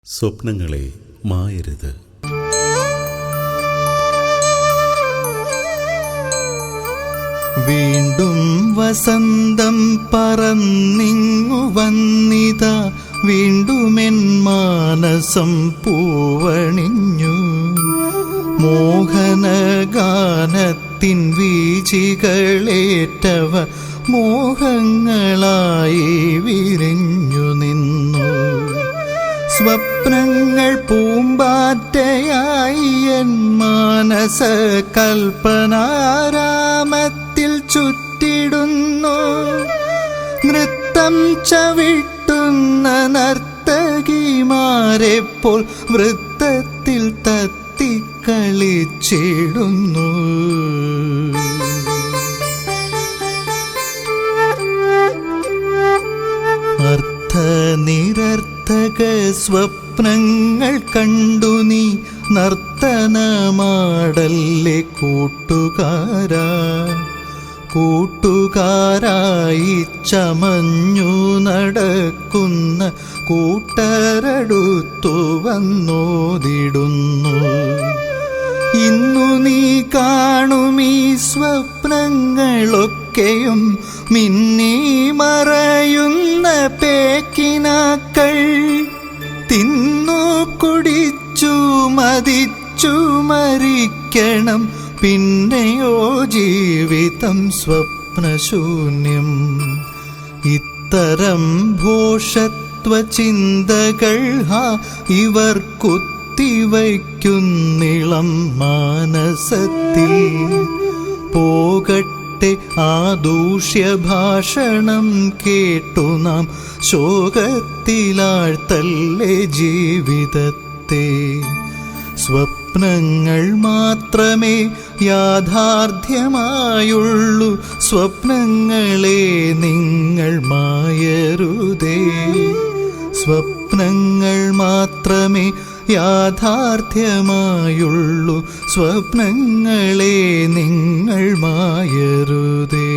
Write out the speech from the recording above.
സ്വപ്നങ്ങളെ മായരുത്. വീണ്ടും വസന്തം പറന്നിങ്ങു വന്നിതാ, വീണ്ടുമെൻ മാനസം പൂവണിഞ്ഞു. മോഹനഗാനത്തിൻ വീചികളേറ്റവ മോഹങ്ങളായി വിരിഞ്ഞു നിന്നു. സ്വപ്നങ്ങൾ പൂമ്പാറ്റയായി എൻ മാനസ കൽപ്പനാരാമത്തിൽ ചുറ്റിടുന്നു. നൃത്തം ചവിട്ടുന്ന നർത്തകിമാരെപ്പോൾ വൃത്തത്തിൽ തത്തിക്കളിച്ചിടുന്നു. നിരർത്ഥക സ്വപ്നങ്ങൾ കണ്ടു നീ നർത്തനമാടല്ലേ കൂട്ടുകാരാ. കൂട്ടുകാരായി ചമഞ്ഞു നടക്കുന്ന കൂട്ടരടുത്തു വന്നോതിടുന്നു. ഇന്നു നീ കാണുമീ സ്വപ്നങ്ങളൊക്കെയും മിന്നി മറയുന്ന പേക്കിനാക്കൾ. തിന്നു കുടിച്ചു മതിച്ചു മരിക്കണം, പിന്നെയോ ജീവിതം സ്വപ്നശൂന്യം. ഇത്തരം ഭോഷത്വ ചിന്തകൾ ഇവർ കുത്തിവയ്ക്കുന്നിളം മാനസത്തിൽ. പോകട്ടെ ആ ദൂഷ്യഭാഷണം കേട്ടു നാം ശോകത്തിലാഴ്ത്തല്ലേ ജീവിതത്തെ. സ്വപ്നങ്ങൾ മാത്രമേ യാഥാർത്ഥ്യമായുള്ളൂ, സ്വപ്നങ്ങളെ നിങ്ങൾ മായരുതേ. സ്വപ്നങ്ങൾ മാത്രമേ യാഥാർത്ഥ്യമായുള്ളൂ, സ്വപ്നങ്ങളെ നിങ്ങൾ മായരുതേ.